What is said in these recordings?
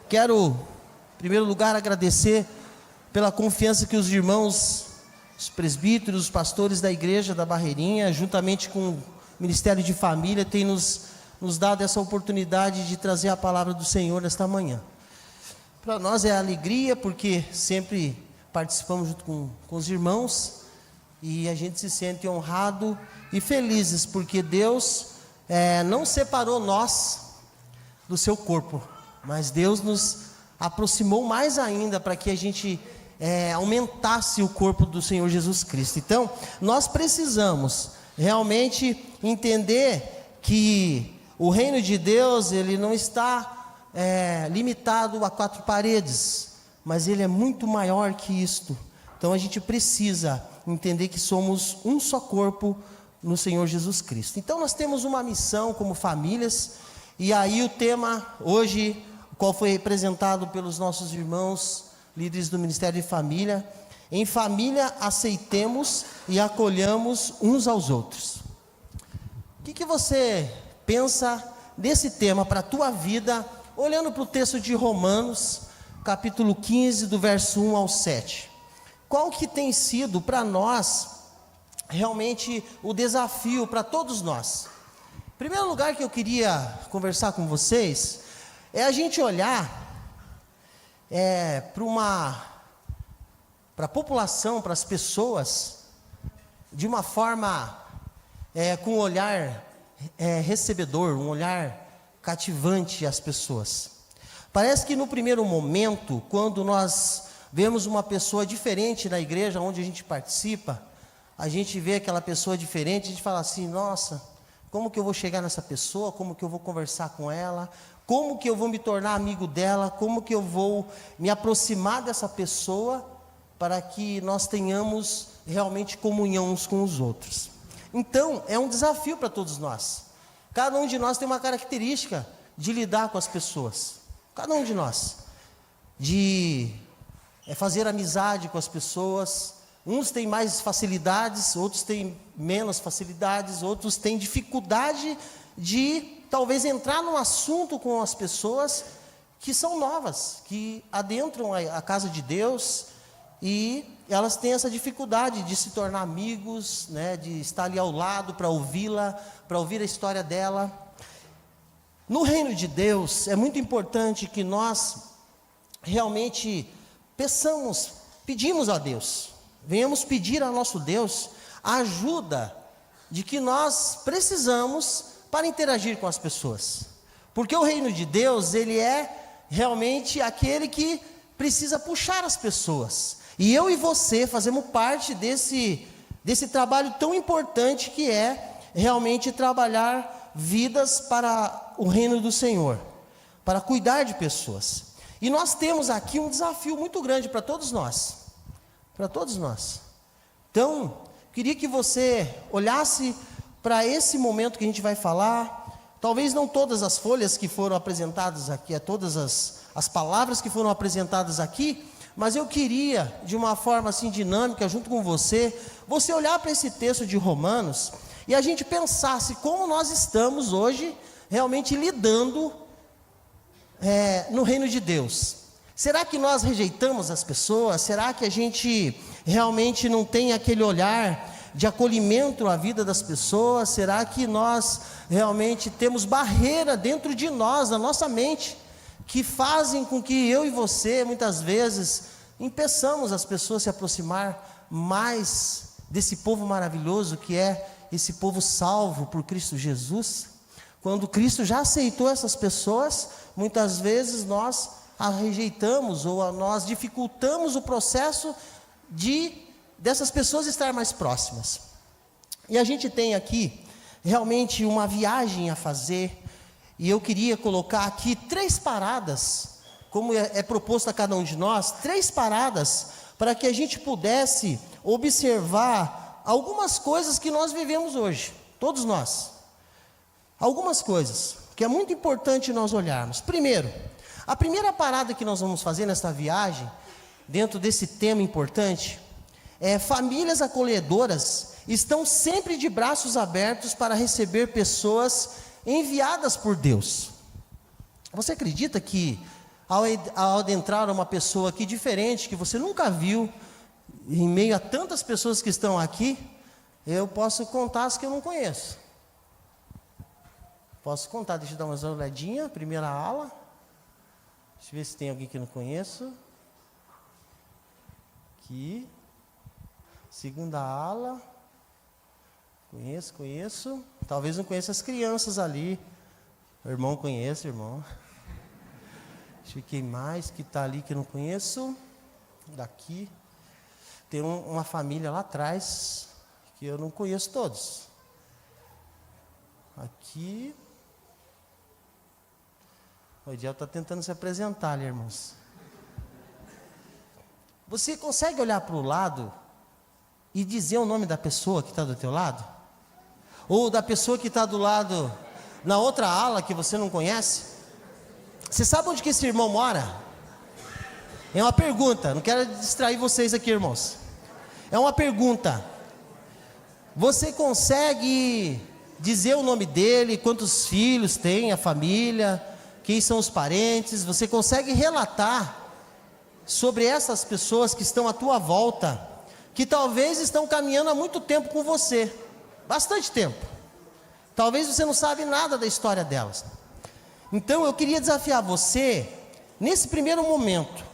Quero, em primeiro lugar, agradecer pela confiança que os irmãos, os presbíteros, os pastores da igreja da Barreirinha, juntamente com o Ministério de Família, têm nos dado essa oportunidade de trazer a palavra do Senhor nesta manhã. Para nós é alegria, porque sempre participamos junto com os irmãos, e a gente se sente honrado e felizes, porque Deus não separou nós do seu corpo, mas Deus nos aproximou mais ainda para que a gente aumentasse o corpo do Senhor Jesus Cristo. Então, nós precisamos realmente entender que o reino de Deus, ele não está limitado a quatro paredes, mas ele é muito maior que isto. Então a gente precisa entender que somos um só corpo no Senhor Jesus Cristo. Então nós temos uma missão como famílias, e aí o tema hoje, qual foi representado pelos nossos irmãos, líderes do Ministério de Família: em família aceitemos e acolhamos uns aos outros. O que você pensa desse tema para a tua vida, olhando para o texto de Romanos, capítulo 15, do verso 1 ao 7? Qual que tem sido para nós realmente o desafio para todos nós? Em primeiro lugar, que eu queria conversar com vocês é a gente olhar para a população, para as pessoas, de uma forma com um olhar recebedor, um olhar cativante às pessoas. Parece que no primeiro momento, quando nós vemos uma pessoa diferente na igreja onde a gente participa, a gente vê aquela pessoa diferente, a gente fala assim: nossa, como que eu vou chegar nessa pessoa, como que eu vou conversar com ela, como que eu vou me tornar amigo dela, como que eu vou me aproximar dessa pessoa, para que nós tenhamos realmente comunhão uns com os outros. Então, é um desafio para todos nós. Cada um de nós tem uma característica de lidar com as pessoas, cada um de nós, de fazer amizade com as pessoas. Uns têm mais facilidades, outros têm menos facilidades, outros têm dificuldade de talvez entrar num assunto com as pessoas que são novas, que adentram a casa de Deus, e elas têm essa dificuldade de se tornar amigos, de estar ali ao lado para ouvi-la, para ouvir a história dela. No reino de Deus é muito importante que nós realmente pedimos a Deus, venhamos pedir ao nosso Deus a ajuda de que nós precisamos para interagir com as pessoas, porque o reino de Deus, ele é realmente aquele que precisa puxar as pessoas, e eu e você fazemos parte desse trabalho tão importante, que é realmente trabalhar vidas para o reino do Senhor, para cuidar de pessoas. E nós temos aqui um desafio muito grande para todos nós, Então, queria que você olhasse para esse momento que a gente vai falar. Talvez não todas as folhas que foram apresentadas aqui, todas as palavras que foram apresentadas aqui, mas eu queria, de uma forma assim dinâmica, junto com você olhar para esse texto de Romanos, e a gente pensasse como nós estamos hoje realmente lidando no reino de Deus. Será que nós rejeitamos as pessoas? Será que a gente realmente não tem aquele olhar de acolhimento à vida das pessoas? Será que nós realmente temos barreira dentro de nós, na nossa mente, que fazem com que eu e você, muitas vezes, impeçamos as pessoas se aproximar mais desse povo maravilhoso que é esse povo salvo por Cristo Jesus? Quando Cristo já aceitou essas pessoas, muitas vezes nós a rejeitamos, ou nós dificultamos o processo dessas pessoas estar mais próximas. E a gente tem aqui realmente uma viagem a fazer, e eu queria colocar aqui 3 paradas, como é proposto a cada um de nós, 3 paradas, para que a gente pudesse observar algumas coisas que nós vivemos hoje, todos nós. Algumas coisas que é muito importante nós olharmos. Primeiro, a primeira parada que nós vamos fazer nesta viagem, dentro desse tema importante, famílias acolhedoras estão sempre de braços abertos para receber pessoas enviadas por Deus. Você acredita que ao adentrar uma pessoa aqui diferente, que você nunca viu, em meio a tantas pessoas que estão aqui, eu posso contar as que eu não conheço. Posso contar, deixa eu dar uma olhadinha. Primeira ala. Deixa eu ver se tem alguém que eu não conheço. Aqui. Segunda ala. Conheço. Talvez não conheça as crianças ali. O irmão conhece, irmão. Deixa eu ver quem mais que está ali que eu não conheço. Daqui. Tem uma família lá atrás que eu não conheço todos. Aqui. O Ediel está tentando se apresentar ali, irmãos. Você consegue olhar para o lado e dizer o nome da pessoa que está do teu lado? Ou da pessoa que está do lado, na outra ala que você não conhece? Você sabe onde que esse irmão mora? É uma pergunta, não quero distrair vocês aqui, irmãos. É uma pergunta. Você consegue dizer o nome dele, quantos filhos tem, a família, quem são os parentes? Você consegue relatar sobre essas pessoas que estão à tua volta, que talvez estão caminhando há muito tempo com você, bastante tempo. Talvez você não sabe nada da história delas. Então eu queria desafiar você, nesse primeiro momento,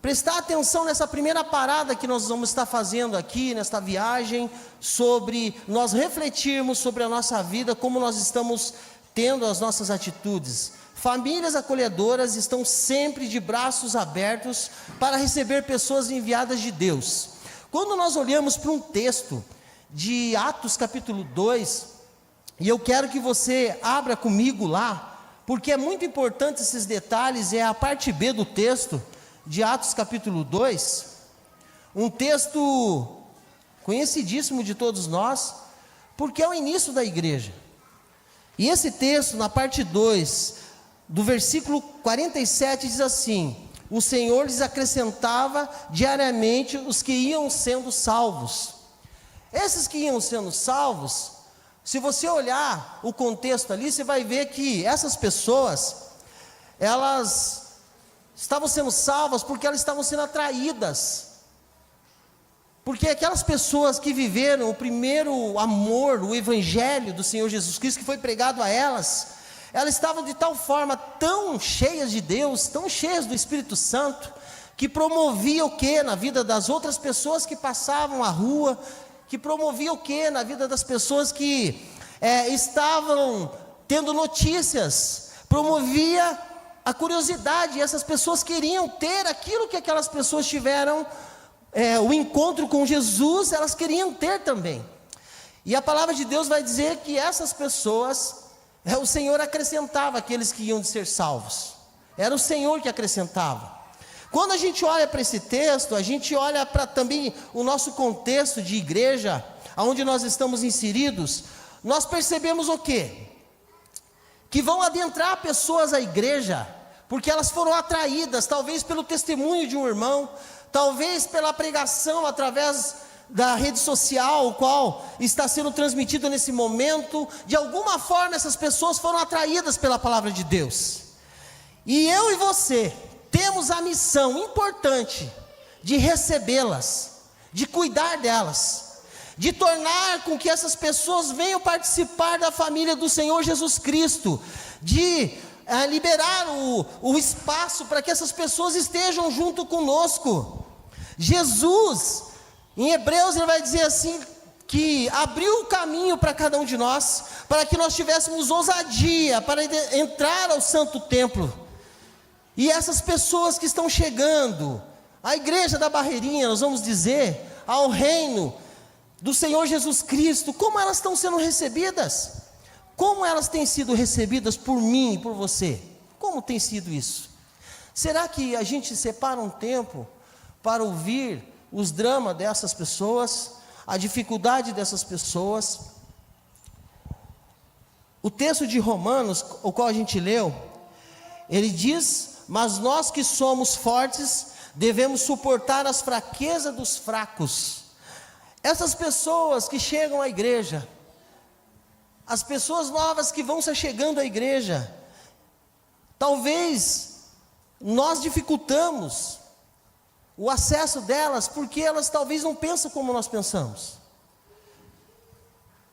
prestar atenção nessa primeira parada que nós vamos estar fazendo aqui, nesta viagem, sobre nós refletirmos sobre a nossa vida, como nós estamos tendo as nossas atitudes. Famílias acolhedoras estão sempre de braços abertos para receber pessoas enviadas de Deus. Quando nós olhamos para um texto de Atos capítulo 2, e eu quero que você abra comigo lá, porque é muito importante esses detalhes, é a parte B do texto, de Atos capítulo 2, um texto conhecidíssimo de todos nós, porque é o início da igreja. E esse texto, na parte 2, do versículo 47, diz assim: o Senhor lhes acrescentava diariamente os que iam sendo salvos. Esses que iam sendo salvos, se você olhar o contexto ali, você vai ver que essas pessoas, elas estavam sendo salvas porque elas estavam sendo atraídas. Porque aquelas pessoas que viveram o primeiro amor, o evangelho do Senhor Jesus Cristo, que foi pregado a elas estavam de tal forma tão cheias de Deus, tão cheias do Espírito Santo, que promovia o que na vida das outras pessoas que passavam a rua, que promovia o que na vida das pessoas que estavam tendo notícias, promovia a curiosidade, e essas pessoas queriam ter aquilo que aquelas pessoas tiveram, o encontro com Jesus, elas queriam ter também. E a palavra de Deus vai dizer que essas pessoas, o Senhor acrescentava aqueles que iam de ser salvos, era o Senhor que acrescentava. Quando a gente olha para esse texto, a gente olha para também o nosso contexto de igreja, onde nós estamos inseridos, nós percebemos o quê? Que vão adentrar pessoas à igreja, porque elas foram atraídas, talvez pelo testemunho de um irmão, talvez pela pregação através da rede social, o qual está sendo transmitido nesse momento. De alguma forma essas pessoas foram atraídas pela palavra de Deus, e eu e você temos a missão importante de recebê-las, de cuidar delas, de tornar com que essas pessoas venham participar da família do Senhor Jesus Cristo, de liberar o espaço para que essas pessoas estejam junto conosco. Jesus, em Hebreus, ele vai dizer assim, que abriu o caminho para cada um de nós, para que nós tivéssemos ousadia para entrar ao santo templo. E essas pessoas que estão chegando à igreja da Barreirinha, nós vamos dizer, ao reino do Senhor Jesus Cristo, como elas estão sendo recebidas? Como elas têm sido recebidas por mim e por você? Como tem sido isso? Será que a gente separa um tempo para ouvir os dramas dessas pessoas, a dificuldade dessas pessoas? O texto de Romanos, o qual a gente leu, ele diz: mas nós que somos fortes, devemos suportar as fraquezas dos fracos. Essas pessoas que chegam à igreja, as pessoas novas que vão se chegando à igreja, talvez nós dificultamos o acesso delas, porque elas talvez não pensam como nós pensamos.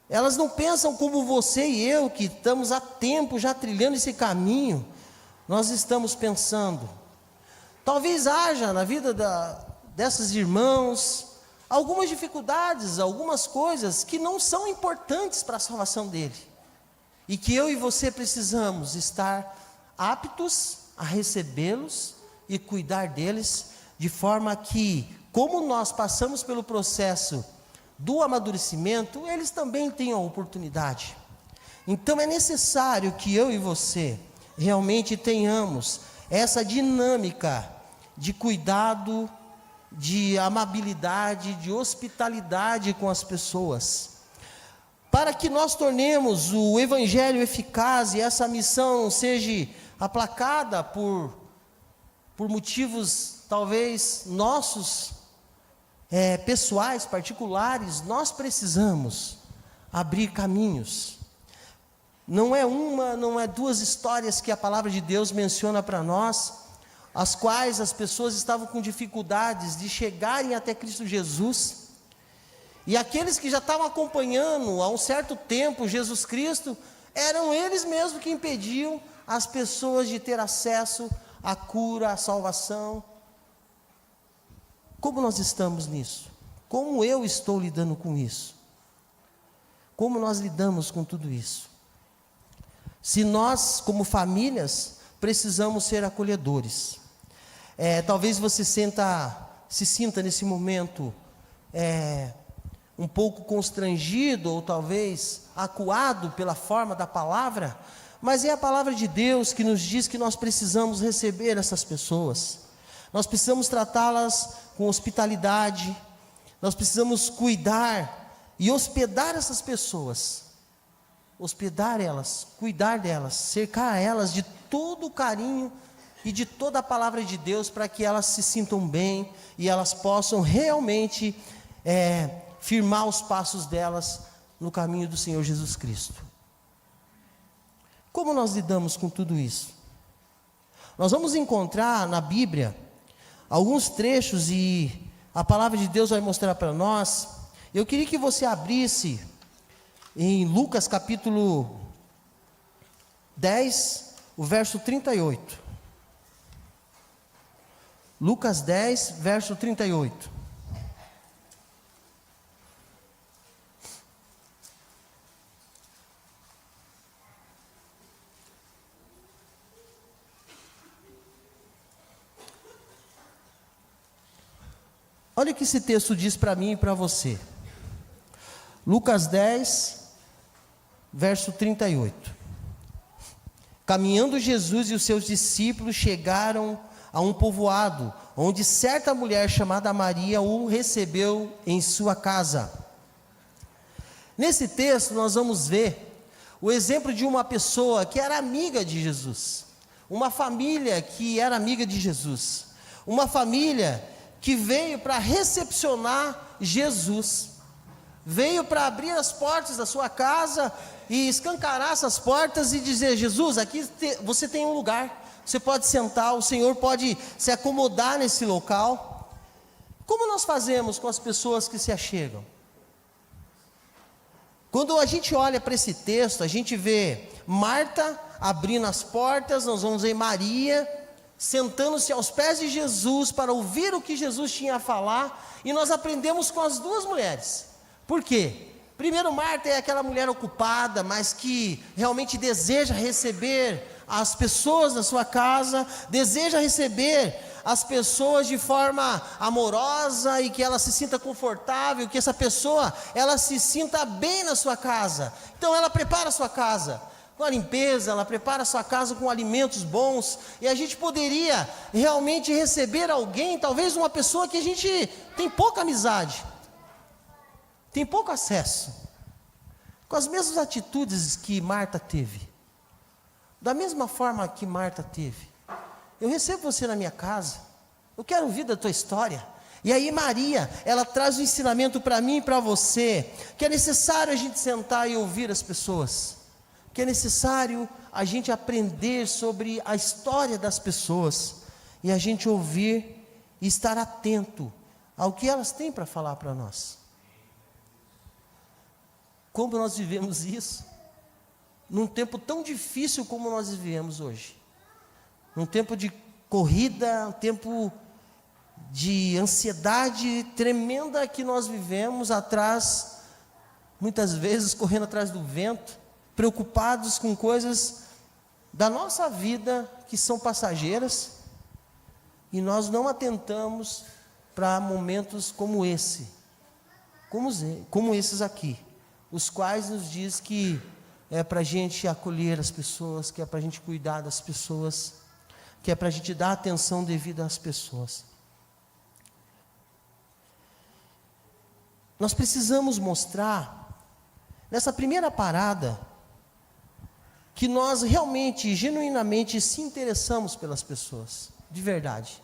Elas não pensam como você e eu, que estamos há tempo já trilhando esse caminho, nós estamos pensando. Talvez haja na vida dessas irmãos algumas dificuldades, algumas coisas que não são importantes para a salvação dele, e que eu e você precisamos estar aptos a recebê-los e cuidar deles, de forma que, como nós passamos pelo processo do amadurecimento, eles também tenham a oportunidade. Então é necessário que eu e você realmente tenhamos essa dinâmica de cuidado, de amabilidade, de hospitalidade com as pessoas, para que nós tornemos o evangelho eficaz e essa missão seja aplacada por motivos talvez nossos, pessoais, particulares. Nós precisamos abrir caminhos. Não é uma, não é duas histórias que a palavra de Deus menciona para nós, as quais as pessoas estavam com dificuldades de chegarem até Cristo Jesus, e aqueles que já estavam acompanhando há um certo tempo Jesus Cristo, eram eles mesmos que impediam as pessoas de ter acesso à cura, à salvação. Como nós estamos nisso? Como eu estou lidando com isso? Como nós lidamos com tudo isso? Se nós, como famílias, precisamos ser acolhedores. Talvez você se sinta nesse momento um pouco constrangido, ou talvez acuado pela forma da palavra, mas é a palavra de Deus que nos diz que nós precisamos receber essas pessoas, nós precisamos tratá-las com hospitalidade, nós precisamos cuidar e hospedar essas pessoas, hospedar elas, cuidar delas, cercar elas de todo o carinho e de toda a palavra de Deus, para que elas se sintam bem e elas possam realmente firmar os passos delas no caminho do Senhor Jesus Cristo. Como nós lidamos com tudo isso? Nós vamos encontrar na Bíblia alguns trechos, e a palavra de Deus vai mostrar para nós. Eu queria que você abrisse em Lucas capítulo 10, o verso 38. Lucas 10, verso 38. Olha o que esse texto diz para mim e para você. Lucas 10, verso 38. Caminhando Jesus e os seus discípulos chegaram a um povoado, onde certa mulher chamada Maria o recebeu em sua casa. Nesse texto nós vamos ver o exemplo de uma pessoa que era amiga de Jesus, uma família que era amiga de Jesus, uma família que veio para recepcionar Jesus, veio para abrir as portas da sua casa e escancarar essas portas e dizer: Jesus, aqui você tem um lugar, você pode sentar, o Senhor pode se acomodar nesse local. Como nós fazemos com as pessoas que se achegam? Quando a gente olha para esse texto, a gente vê Marta abrindo as portas, nós vamos ver Maria sentando-se aos pés de Jesus para ouvir o que Jesus tinha a falar, e nós aprendemos com as duas mulheres. Por quê? Primeiro, Marta é aquela mulher ocupada, mas que realmente deseja receber as pessoas da sua casa, deseja receber as pessoas de forma amorosa, e que ela se sinta confortável, que essa pessoa, ela se sinta bem na sua casa. Então ela prepara a sua casa com a limpeza, ela prepara a sua casa com alimentos bons, e a gente poderia realmente receber alguém, talvez uma pessoa que a gente tem pouca amizade, tem pouco acesso, com as mesmas atitudes que Marta teve, da mesma forma que Marta teve. Eu recebo você na minha casa, eu quero ouvir da tua história. E aí Maria, ela traz um ensinamento para mim e para você, que é necessário a gente sentar e ouvir as pessoas, que é necessário a gente aprender sobre a história das pessoas, e a gente ouvir e estar atento ao que elas têm para falar para nós. Como nós vivemos isso? Num tempo tão difícil como nós vivemos hoje. Num tempo de corrida, um tempo de ansiedade tremenda que nós vivemos atrás, muitas vezes correndo atrás do vento, preocupados com coisas da nossa vida que são passageiras, e nós não atentamos para momentos como esse, como esses aqui, os quais nos diz que é para a gente acolher as pessoas, que é para a gente cuidar das pessoas, que é para a gente dar atenção devida às pessoas. Nós precisamos mostrar, nessa primeira parada, que nós realmente, genuinamente se interessamos pelas pessoas, de verdade.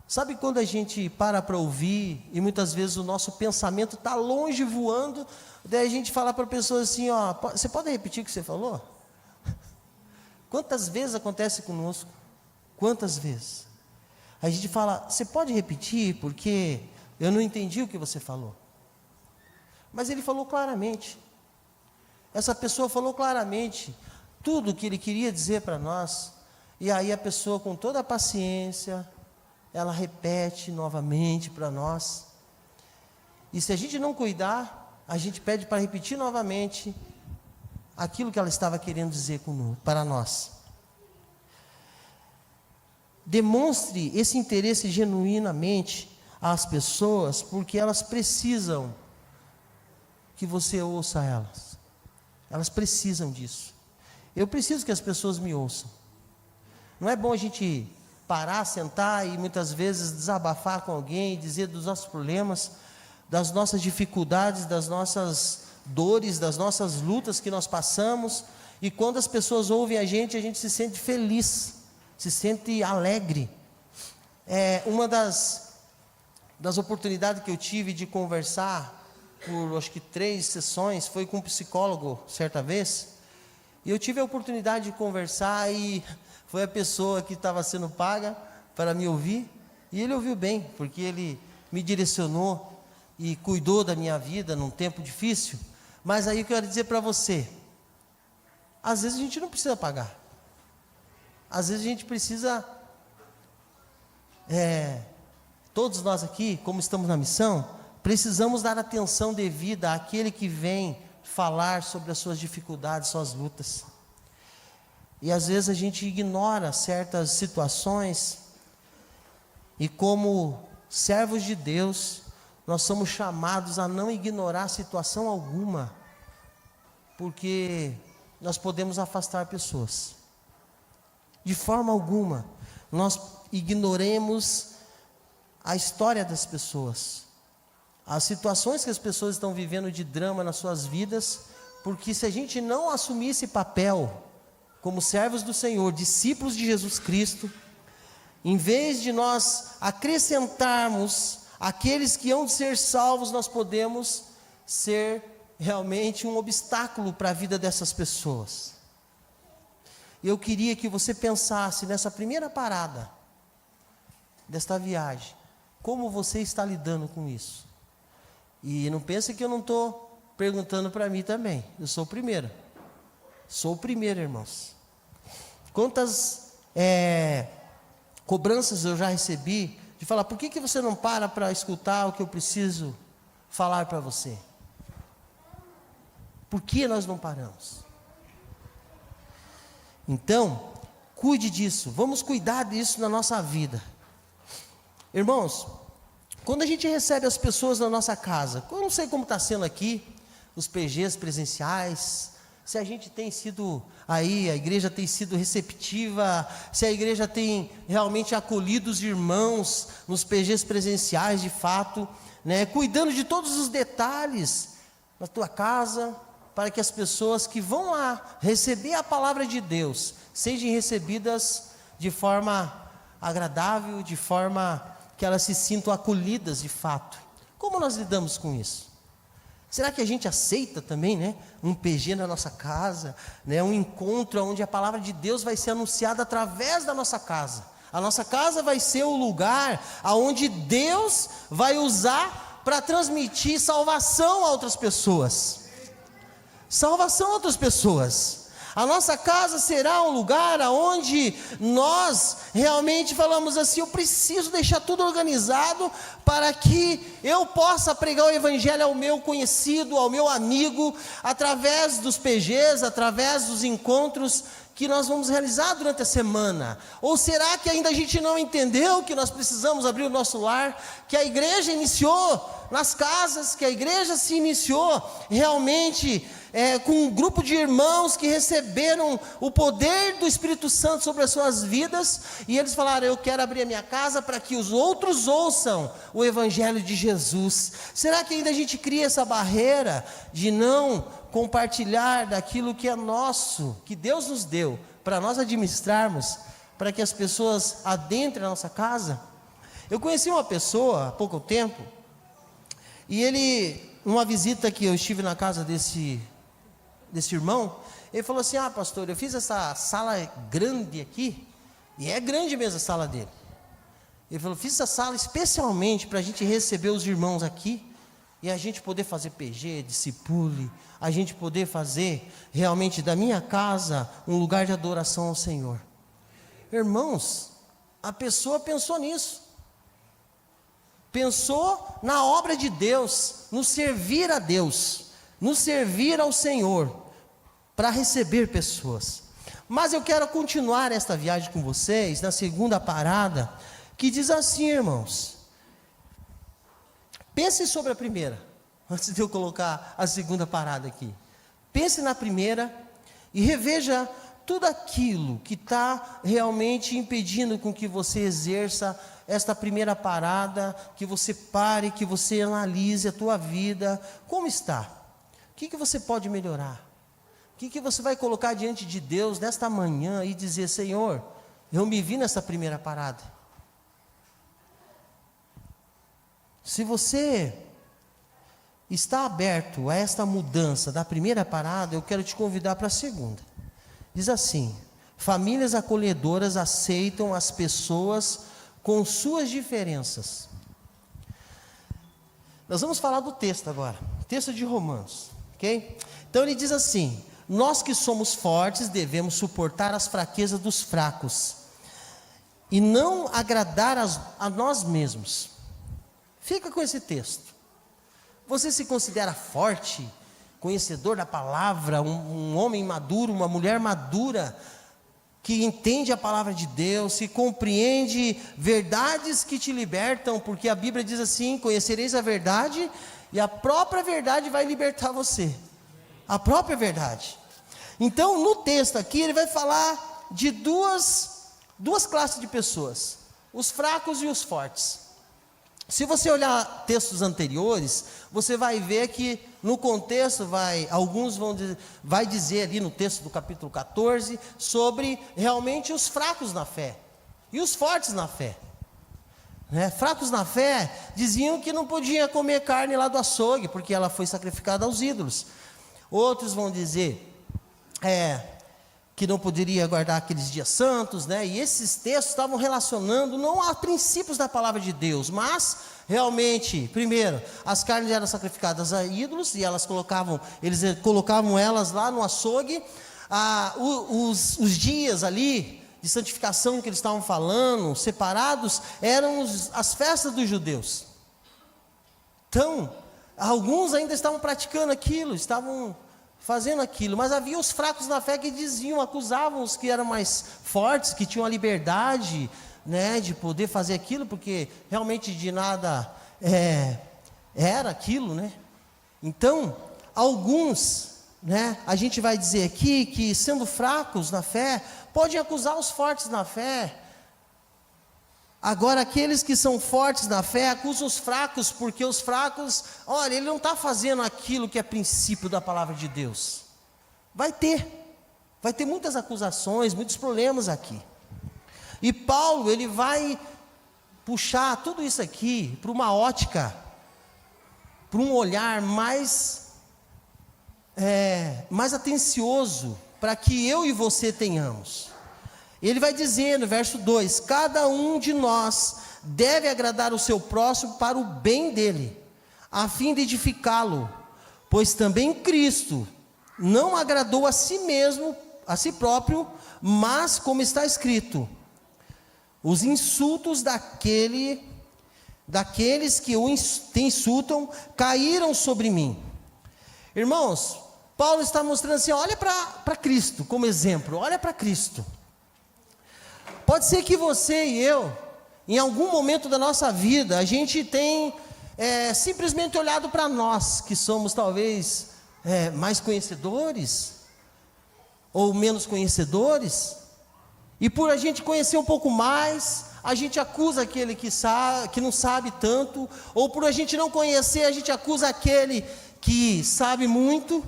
Sabe quando a gente para ouvir, e muitas vezes o nosso pensamento está longe voando, daí a gente fala para a pessoa assim, ó, você pode repetir o que você falou? Quantas vezes acontece conosco? Quantas vezes? A gente fala, você pode repetir, porque eu não entendi o que você falou. Mas ele falou claramente. Essa pessoa falou claramente tudo o que ele queria dizer para nós. E aí a pessoa, com toda a paciência, ela repete novamente para nós. E se a gente não cuidar, a gente pede para repetir novamente aquilo que ela estava querendo dizer para nós. Demonstre esse interesse genuinamente às pessoas, porque elas precisam que você ouça elas. Elas precisam disso. Eu preciso que as pessoas me ouçam. Não é bom a gente parar, sentar e muitas vezes desabafar com alguém, dizer dos nossos problemas, das nossas dificuldades, das nossas dores, das nossas lutas que nós passamos, e quando as pessoas ouvem a gente se sente feliz, se sente alegre. Uma das oportunidades que eu tive de conversar por acho que 3 sessões foi com um psicólogo certa vez, e eu tive a oportunidade de conversar, e foi a pessoa que estava sendo paga para me ouvir, e ele ouviu bem, porque ele me direcionou e cuidou da minha vida num tempo difícil. Mas aí eu quero dizer para você, às vezes a gente não precisa pagar, às vezes a gente precisa, todos nós aqui, como estamos na missão, precisamos dar atenção devida àquele que vem falar sobre as suas dificuldades, suas lutas. E às vezes a gente ignora certas situações, e como servos de Deus, nós somos chamados a não ignorar situação alguma, porque nós podemos afastar pessoas. De forma alguma, nós ignoremos a história das pessoas, as situações que as pessoas estão vivendo de drama nas suas vidas, porque se a gente não assumir esse papel, como servos do Senhor, discípulos de Jesus Cristo, em vez de nós acrescentarmos aqueles que hão de ser salvos, nós podemos ser realmente um obstáculo para a vida dessas pessoas. Eu queria que você pensasse nessa primeira parada desta viagem, como você está lidando com isso. E não pense que eu não estou perguntando para mim também, eu sou o primeiro. Sou o primeiro, irmãos. Quantas cobranças eu já recebi de falar, por que você não para escutar o que eu preciso falar para você? Por que nós não paramos? Então, cuide disso, vamos cuidar disso na nossa vida. Irmãos, quando a gente recebe as pessoas na nossa casa, eu não sei como está sendo aqui, os PGs presenciais, se a gente tem sido aí, a igreja tem sido receptiva, se a igreja tem realmente acolhido os irmãos nos PGs presenciais de fato, né, cuidando de todos os detalhes na tua casa, para que as pessoas que vão lá receber a palavra de Deus sejam recebidas de forma agradável, de forma que elas se sintam acolhidas de fato. Como nós lidamos com isso? Será que a gente aceita também, né, um PG na nossa casa, né, um encontro onde a palavra de Deus vai ser anunciada através da nossa casa? A nossa casa vai ser o lugar aonde Deus vai usar para transmitir salvação a outras pessoas. Salvação a outras pessoas. A nossa casa será um lugar onde nós realmente falamos assim: eu preciso deixar tudo organizado para que eu possa pregar o evangelho ao meu conhecido, ao meu amigo, através dos PGs, através dos encontros que nós vamos realizar durante a semana. Ou será que ainda a gente não entendeu que nós precisamos abrir o nosso lar, que a igreja iniciou nas casas, que a igreja se iniciou realmente com um grupo de irmãos que receberam o poder do Espírito Santo sobre as suas vidas, e eles falaram: eu quero abrir a minha casa para que os outros ouçam o evangelho de Jesus. Será que ainda a gente cria essa barreira de não compartilhar daquilo que é nosso, que Deus nos deu, para nós administrarmos, para que as pessoas adentrem a nossa casa? Eu conheci uma pessoa há pouco tempo, e ele, numa visita que eu estive na casa desse irmão, ele falou assim: ah, pastor, eu fiz essa sala grande aqui, e é grande mesmo a sala dele. Ele falou: fiz essa sala especialmente para a gente receber os irmãos aqui, e a gente poder fazer PG, discipule, a gente poder fazer realmente da minha casa um lugar de adoração ao Senhor. Irmãos, a pessoa pensou nisso, pensou na obra de Deus, no servir a Deus, no servir ao Senhor, para receber pessoas. Mas eu quero continuar esta viagem com vocês, na segunda parada, que diz assim, irmãos. Pense sobre a primeira, antes de eu colocar a segunda parada aqui. Pense na primeira e reveja tudo aquilo que está realmente impedindo com que você exerça esta primeira parada, que você pare, que você analise a tua vida, como está? O que você pode melhorar? O que você vai colocar diante de Deus nesta manhã e dizer: Senhor, eu me vi nessa primeira parada. Se você está aberto a esta mudança da primeira parada, eu quero te convidar para a segunda. Diz assim: famílias acolhedoras aceitam as pessoas com suas diferenças. Nós vamos falar do texto agora, texto de Romanos, ok? Então ele diz assim: nós que somos fortes devemos suportar as fraquezas dos fracos e não agradar a nós mesmos. Fica com esse texto. Você se considera forte, conhecedor da palavra, um homem maduro, uma mulher madura, que entende a palavra de Deus, que compreende verdades que te libertam, porque a Bíblia diz assim: conhecereis a verdade, e a própria verdade vai libertar você. A própria verdade. Então, no texto aqui, ele vai falar de duas classes de pessoas: os fracos e os fortes. Se você olhar textos anteriores, você vai ver que no contexto vai dizer ali no texto do capítulo 14 sobre realmente os fracos na fé e os fortes na fé. Fracos na fé diziam que não podia comer carne lá do açougue, porque ela foi sacrificada aos ídolos. Outros vão dizer que não poderia guardar aqueles dias santos, e esses textos estavam relacionando não a princípios da palavra de Deus, mas realmente, primeiro, as carnes eram sacrificadas a ídolos, e eles colocavam elas lá no açougue. Os dias ali de santificação que eles estavam falando, separados, eram as festas dos judeus. Então, alguns ainda estavam praticando aquilo, estavam fazendo aquilo, mas havia os fracos na fé que acusavam os que eram mais fortes, que tinham a liberdade, de poder fazer aquilo, porque realmente de nada era aquilo, Então, alguns, a gente vai dizer aqui que, sendo fracos na fé, podem acusar os fortes na fé. Agora, aqueles que são fortes na fé acusam os fracos, porque os fracos, olha, ele não está fazendo aquilo que é princípio da palavra de Deus. Vai ter muitas acusações, muitos problemas aqui. E Paulo, ele vai puxar tudo isso aqui para uma ótica, para um olhar mais mais atencioso para que eu e você tenhamos. Ele vai dizer no verso 2: cada um de nós deve agradar o seu próximo para o bem dele, a fim de edificá-lo, pois também Cristo não agradou a si mesmo, a si próprio, mas como está escrito: os insultos daqueles que o insultam caíram sobre mim. Irmãos, Paulo está mostrando assim: olha para Cristo como exemplo, olha para Cristo. Pode ser que você e eu, em algum momento da nossa vida, a gente tem simplesmente olhado para nós, que somos talvez mais conhecedores, ou menos conhecedores, e por a gente conhecer um pouco mais, a gente acusa aquele que não sabe tanto, ou por a gente não conhecer, a gente acusa aquele que sabe muito,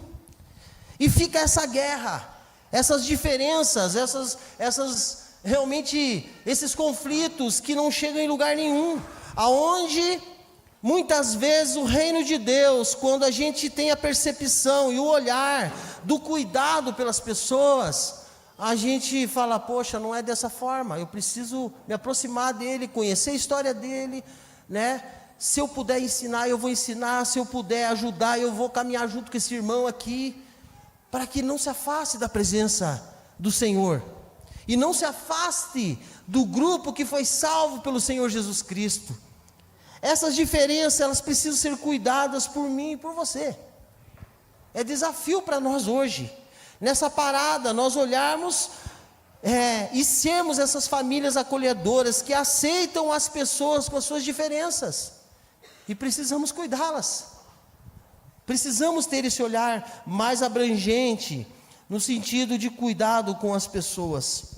e fica essa guerra, essas diferenças, realmente esses conflitos que não chegam em lugar nenhum, aonde muitas vezes o reino de Deus, quando a gente tem a percepção e o olhar do cuidado pelas pessoas, a gente fala: poxa, não é dessa forma, eu preciso me aproximar dele, conhecer a história dele, né? Se eu puder ensinar, eu vou ensinar, se eu puder ajudar, eu vou caminhar junto com esse irmão aqui, para que não se afaste da presença do Senhor, e não se afaste do grupo que foi salvo pelo Senhor Jesus Cristo. Essas diferenças, elas precisam ser cuidadas por mim e por você. É desafio para nós hoje, nessa parada, nós olharmos e sermos essas famílias acolhedoras, que aceitam as pessoas com as suas diferenças, e precisamos cuidá-las, precisamos ter esse olhar mais abrangente, no sentido de cuidado com as pessoas.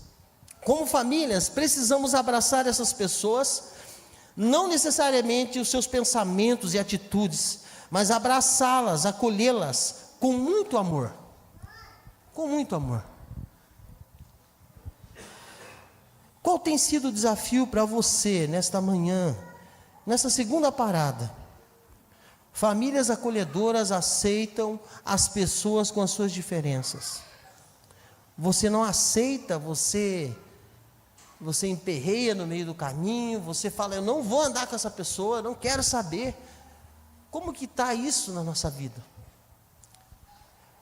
Como famílias, precisamos abraçar essas pessoas, não necessariamente os seus pensamentos e atitudes, mas abraçá-las, acolhê-las com muito amor. Com muito amor. Qual tem sido o desafio para você nesta manhã, nessa segunda parada? Famílias acolhedoras aceitam as pessoas com as suas diferenças. Você não aceita, você emperreia no meio do caminho, você fala: eu não vou andar com essa pessoa, não quero saber. Como que está isso na nossa vida?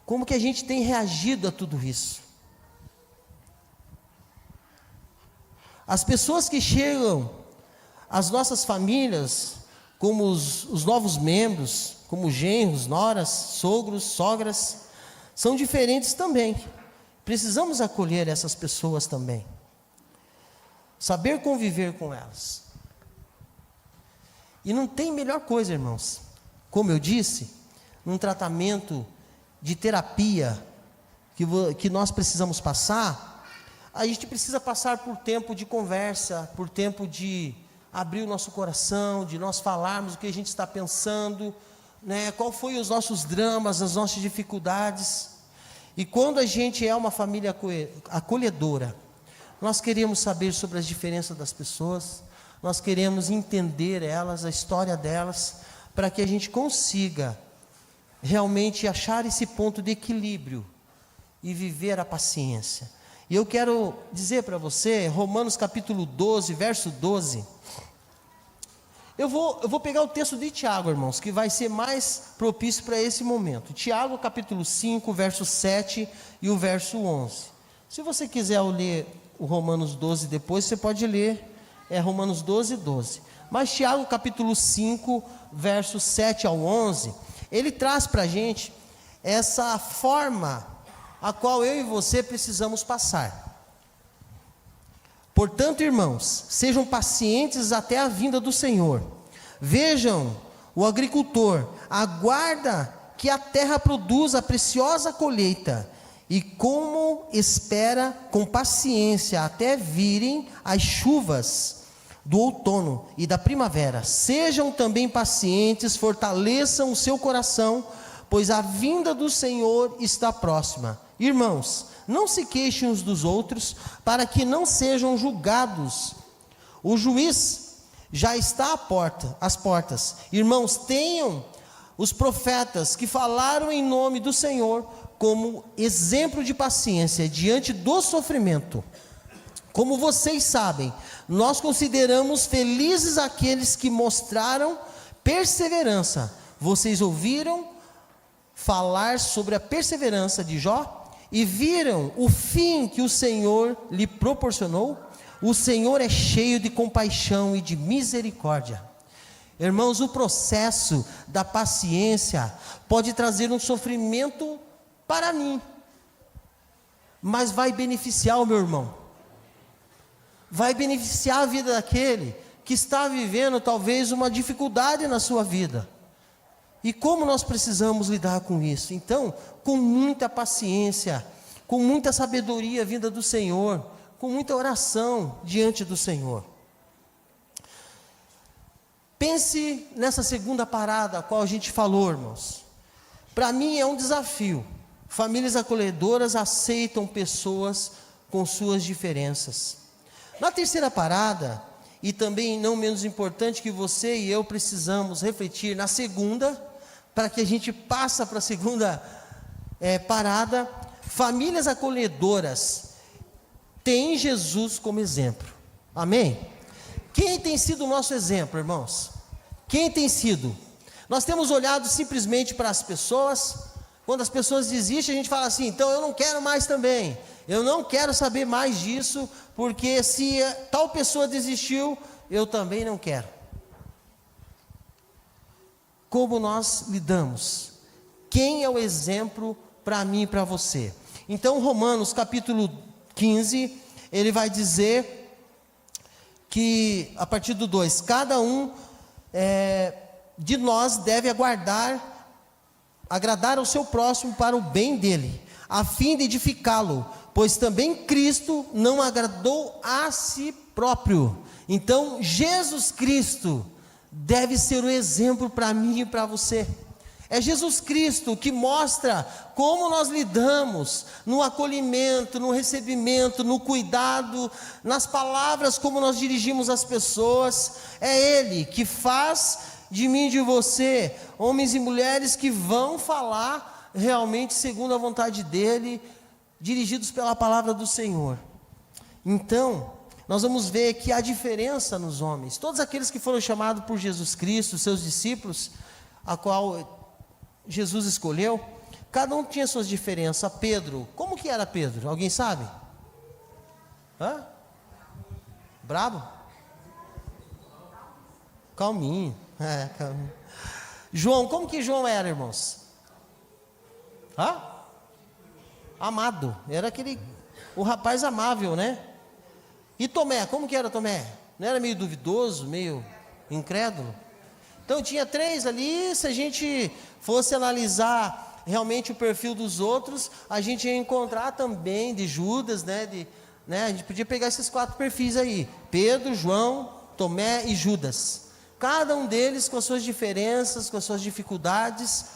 Como que a gente tem reagido a tudo isso? As pessoas que chegam às nossas famílias, como os novos membros, como genros, noras, sogros, sogras, são diferentes também. Precisamos acolher essas pessoas também. Saber conviver com elas. E não tem melhor coisa, irmãos, como eu disse, num tratamento de terapia que nós precisamos passar, a gente precisa passar por tempo de conversa, por tempo de abrir o nosso coração, de nós falarmos o que a gente está pensando, né? Qual foi os nossos dramas, as nossas dificuldades. E quando a gente é uma família acolhedora, nós queremos saber sobre as diferenças das pessoas, nós queremos entender elas, a história delas, para que a gente consiga realmente achar esse ponto de equilíbrio e viver a paciência. E eu quero dizer para você, Romanos capítulo 12, verso 12, eu vou pegar o texto de Tiago, irmãos, que vai ser mais propício para esse momento. Tiago capítulo 5, verso 7 e o verso 11. Se você quiser ler o Romanos 12 depois, você pode ler Romanos 12, 12. Mas Tiago capítulo 5, verso 7 ao 11, ele traz para a gente essa forma a qual eu e você precisamos passar. Portanto, irmãos, sejam pacientes até a vinda do Senhor. Vejam, o agricultor aguarda que a terra produza a preciosa colheita, e como espera com paciência até virem as chuvas do outono e da primavera. Sejam também pacientes, fortaleçam o seu coração, pois a vinda do Senhor está próxima. Irmãos, não se queixem uns dos outros, para que não sejam julgados. O juiz já está às portas. Irmãos, tenham os profetas que falaram em nome do Senhor como exemplo de paciência diante do sofrimento. Como vocês sabem, nós consideramos felizes aqueles que mostraram perseverança. Vocês ouviram falar sobre a perseverança de Jó e viram o fim que o Senhor lhe proporcionou? O Senhor é cheio de compaixão e de misericórdia. Irmãos, o processo da paciência pode trazer um sofrimento para mim, mas vai beneficiar o meu irmão, vai beneficiar a vida daquele que está vivendo talvez uma dificuldade na sua vida. E como nós precisamos lidar com isso? Então, com muita paciência, com muita sabedoria vinda do Senhor, com muita oração diante do Senhor. Pense nessa segunda parada a qual a gente falou, irmãos. Para mim é um desafio. Famílias acolhedoras aceitam pessoas com suas diferenças. Na terceira parada, e também não menos importante, que você e eu precisamos refletir na segunda, para que a gente passe para a segunda parada. Famílias acolhedoras têm Jesus como exemplo. Amém? Quem tem sido o nosso exemplo, irmãos? Quem tem sido? Nós temos olhado simplesmente para as pessoas. Quando as pessoas desistem, a gente fala assim: então eu não quero mais também, eu não quero saber mais disso, porque se tal pessoa desistiu, eu também não quero. Como nós lidamos? Quem é o exemplo para mim e para você? Então, Romanos capítulo 15, ele vai dizer que, a partir do 2, cada um de nós deve agradar ao seu próximo para o bem dele, a fim de edificá-lo, pois também Cristo não agradou a si próprio. Então, Jesus Cristo deve ser o exemplo para mim e para você. É Jesus Cristo que mostra como nós lidamos no acolhimento, no recebimento, no cuidado, nas palavras, como nós dirigimos as pessoas. É Ele que faz de mim e de você homens e mulheres que vão falar realmente segundo a vontade dEle, dirigidos pela palavra do Senhor. Então, nós vamos ver que há diferença nos homens. Todos aqueles que foram chamados por Jesus Cristo, seus discípulos, a qual Jesus escolheu, cada um tinha suas diferenças. Pedro, como que era Pedro? Alguém sabe? Brabo? Calminho. Calminho. João, como que João era, irmãos? Amado. Era o rapaz amável, né? E Tomé, como que era Tomé? Não era meio duvidoso, meio incrédulo? Então tinha três ali. Se a gente fosse analisar realmente o perfil dos outros, a gente ia encontrar também de Judas, né? A gente podia pegar esses 4 perfis aí: Pedro, João, Tomé e Judas. Cada um deles com as suas diferenças, com as suas dificuldades,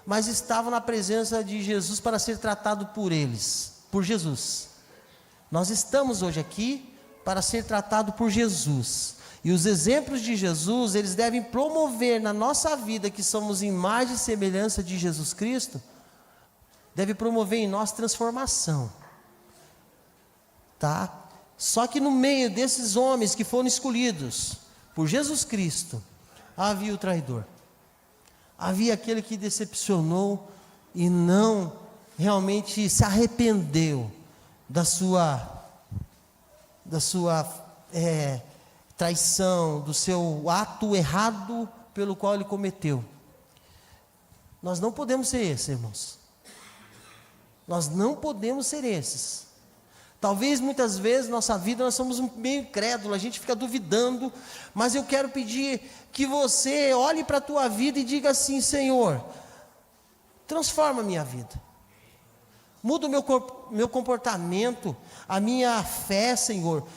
mas estavam na presença de Jesus para ser tratado por eles, por Jesus. Nós estamos hoje aqui para ser tratado por Jesus. E os exemplos de Jesus, eles devem promover na nossa vida, que somos imagem e semelhança de Jesus Cristo, deve promover em nós transformação. Tá? Só que no meio desses homens que foram escolhidos por Jesus Cristo, havia o traidor. Havia aquele que decepcionou e não realmente se arrependeu da sua traição, do seu ato errado pelo qual ele cometeu. Nós não podemos ser esses, irmãos. Nós não podemos ser esses. Talvez muitas vezes nossa vida nós somos meio incrédulos, a gente fica duvidando, mas eu quero pedir que você olhe para a tua vida e diga assim: Senhor, transforma a minha vida, muda o meu comportamento, a minha fé, Senhor,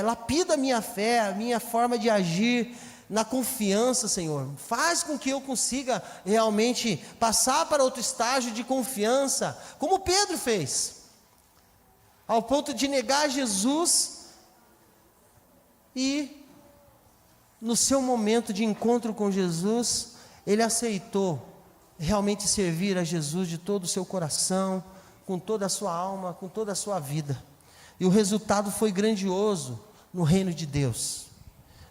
lapida a minha fé, a minha forma de agir na confiança, Senhor. Faz com que eu consiga realmente passar para outro estágio de confiança, como Pedro fez, ao ponto de negar Jesus, e no seu momento de encontro com Jesus, ele aceitou realmente servir a Jesus de todo o seu coração, com toda a sua alma, com toda a sua vida. E o resultado foi grandioso no reino de Deus.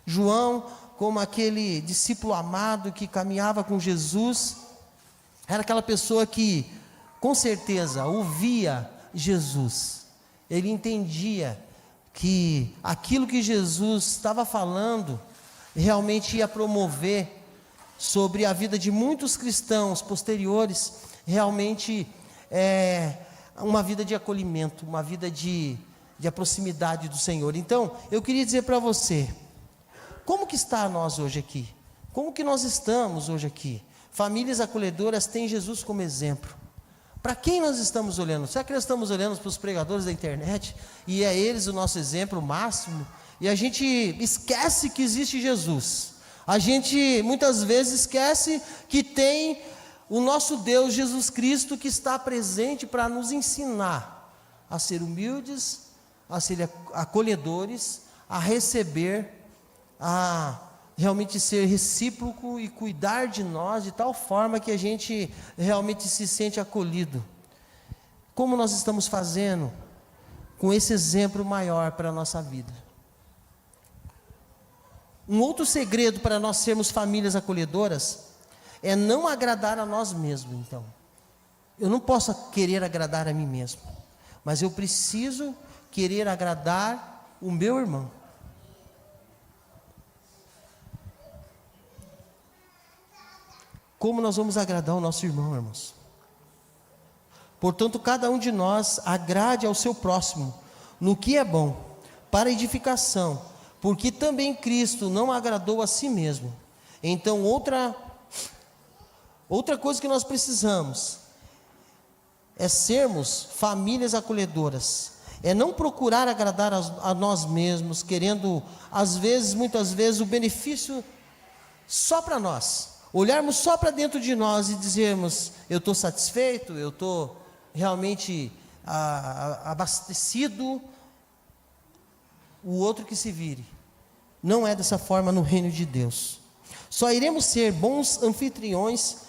João, como aquele discípulo amado que caminhava com Jesus, era aquela pessoa que, com certeza, ouvia Jesus. Ele entendia que aquilo que Jesus estava falando realmente ia promover sobre a vida de muitos cristãos posteriores, realmente uma vida de acolhimento, uma vida de proximidade do Senhor. Então, eu queria dizer para você, como que está nós hoje aqui? Como que nós estamos hoje aqui? Famílias acolhedoras têm Jesus como exemplo. Para quem nós estamos olhando? Será que nós estamos olhando para os pregadores da internet e é eles o nosso exemplo máximo? E a gente esquece que existe Jesus. A gente muitas vezes esquece que tem o nosso Deus Jesus Cristo que está presente para nos ensinar a ser humildes, a ser acolhedores, a receber, a realmente ser recíproco e cuidar de nós de tal forma que a gente realmente se sente acolhido. Como nós estamos fazendo com esse exemplo maior para a nossa vida? Um outro segredo para nós sermos famílias acolhedoras é não agradar a nós mesmos. Então, eu não posso querer agradar a mim mesmo, mas eu preciso querer agradar o meu irmão. Como nós vamos agradar o nosso irmão, irmãos? Portanto, cada um de nós agrade ao seu próximo no que é bom, para edificação, porque também Cristo não agradou a si mesmo. Então, outra coisa que nós precisamos é sermos famílias acolhedoras, é não procurar agradar a nós mesmos, querendo, muitas vezes, o benefício só para nós. Olharmos só para dentro de nós e dizermos, eu estou satisfeito, eu estou realmente abastecido, o outro que se vire. Não é dessa forma no reino de Deus. Só iremos ser bons anfitriões,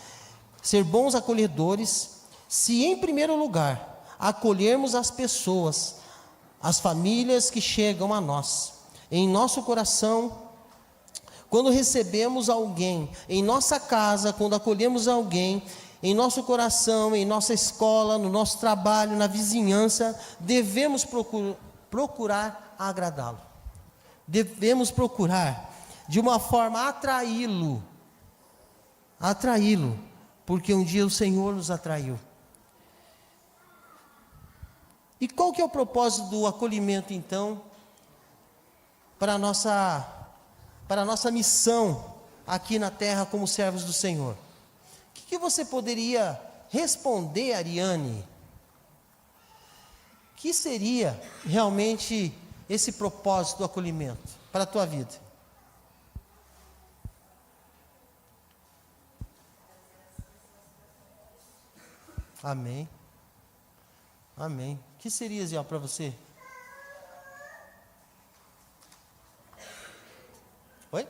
ser bons acolhedores, se em primeiro lugar acolhermos as pessoas, as famílias que chegam a nós, em nosso coração. Quando recebemos alguém em nossa casa, quando acolhemos alguém em nosso coração, em nossa escola, no nosso trabalho, na vizinhança, devemos procurar agradá-lo. Devemos procurar de uma forma atraí-lo, porque um dia o Senhor nos atraiu. E qual que é o propósito do acolhimento então para a nossa missão aqui na terra como servos do Senhor? O que você poderia responder, Ariane? O que seria realmente esse propósito do acolhimento para a tua vida? Amém. Amém. O que seria, Zé, para você? Oi?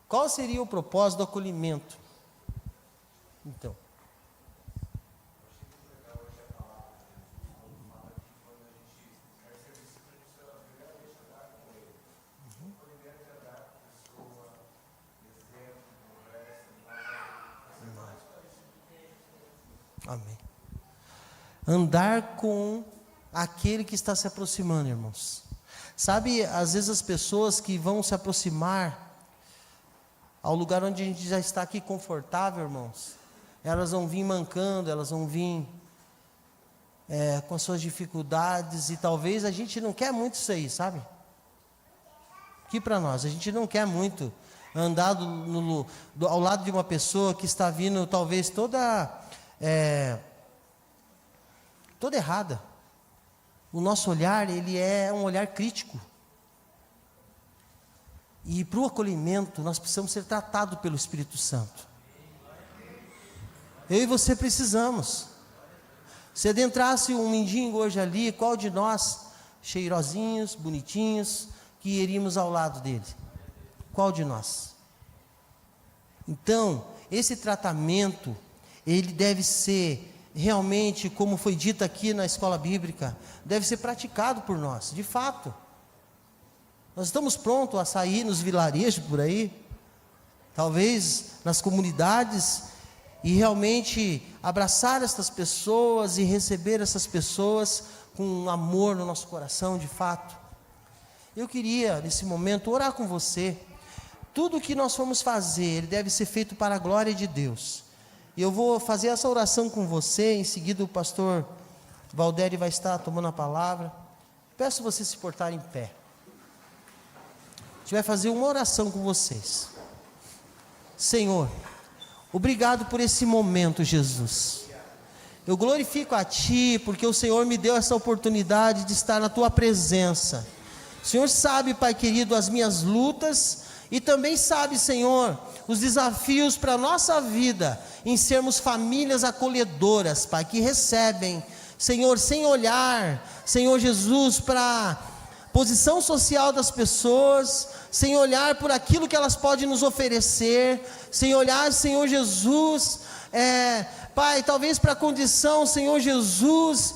Qual seria o propósito do acolhimento? Então. Amém. Andar com aquele que está se aproximando, irmãos. Sabe, às vezes as pessoas que vão se aproximar ao lugar onde a gente já está aqui confortável, irmãos, elas vão vir mancando, elas vão vir com as suas dificuldades, e talvez a gente não quer muito isso aí, sabe? Aqui para nós, a gente não quer muito andar ao lado de uma pessoa que está vindo talvez toda errada. O nosso olhar, ele é um olhar crítico. E para o acolhimento, nós precisamos ser tratados pelo Espírito Santo. Eu e você precisamos. Se adentrasse um mendigo hoje ali, qual de nós, cheirosinhos, bonitinhos, que iríamos ao lado dele? Qual de nós? Então, esse tratamento, ele deve ser realmente, como foi dito aqui na escola bíblica, deve ser praticado por nós, de fato. Nós estamos prontos a sair nos vilarejos por aí, talvez nas comunidades, e realmente abraçar essas pessoas e receber essas pessoas com amor no nosso coração, de fato. Eu queria, nesse momento, orar com você. Tudo o que nós formos fazer, ele deve ser feito para a glória de Deus. E eu vou fazer essa oração com você, em seguida o pastor Valdério vai estar tomando a palavra. Peço você se portar em pé. A gente vai fazer uma oração com vocês. Senhor, obrigado por esse momento, Jesus. Eu glorifico a Ti, porque o Senhor me deu essa oportunidade de estar na Tua presença. O Senhor sabe, Pai querido, as minhas lutas, e também sabe, Senhor, os desafios para a nossa vida, em sermos famílias acolhedoras, Pai, que recebem, Senhor, sem olhar, Senhor Jesus, para a posição social das pessoas, sem olhar por aquilo que elas podem nos oferecer, sem olhar, Senhor Jesus, Pai, talvez para a condição, Senhor Jesus,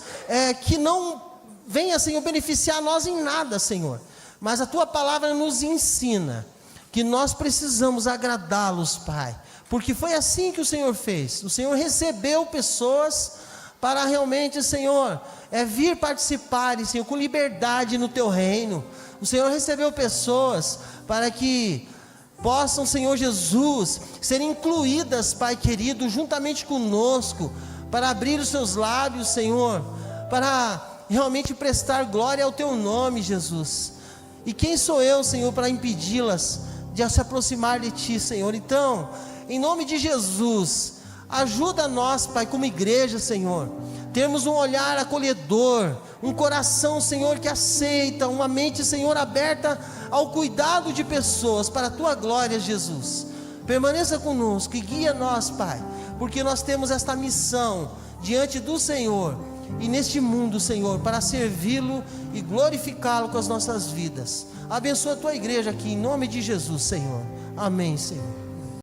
que não venha, Senhor, beneficiar nós em nada, Senhor, mas a Tua palavra nos ensina que nós precisamos agradá-los, Pai, porque foi assim que o Senhor fez. O Senhor recebeu pessoas para realmente, Senhor, vir participarem, Senhor, com liberdade no Teu reino. O Senhor recebeu pessoas para que possam, Senhor Jesus, ser incluídas, Pai querido, juntamente conosco, para abrir os Seus lábios, Senhor, para realmente prestar glória ao Teu nome, Jesus. E quem sou eu, Senhor, para impedi-las de se aproximar de Ti, Senhor? Então, em nome de Jesus, ajuda nós, Pai, como igreja, Senhor, termos um olhar acolhedor, um coração, Senhor, que aceita, uma mente, Senhor, aberta ao cuidado de pessoas, para a Tua glória, Jesus. Permaneça conosco e guia nós, Pai, porque nós temos esta missão diante do Senhor, e neste mundo, Senhor, para servi-lo e glorificá-lo com as nossas vidas. Abençoa a Tua igreja aqui, em nome de Jesus, Senhor. Amém, Senhor.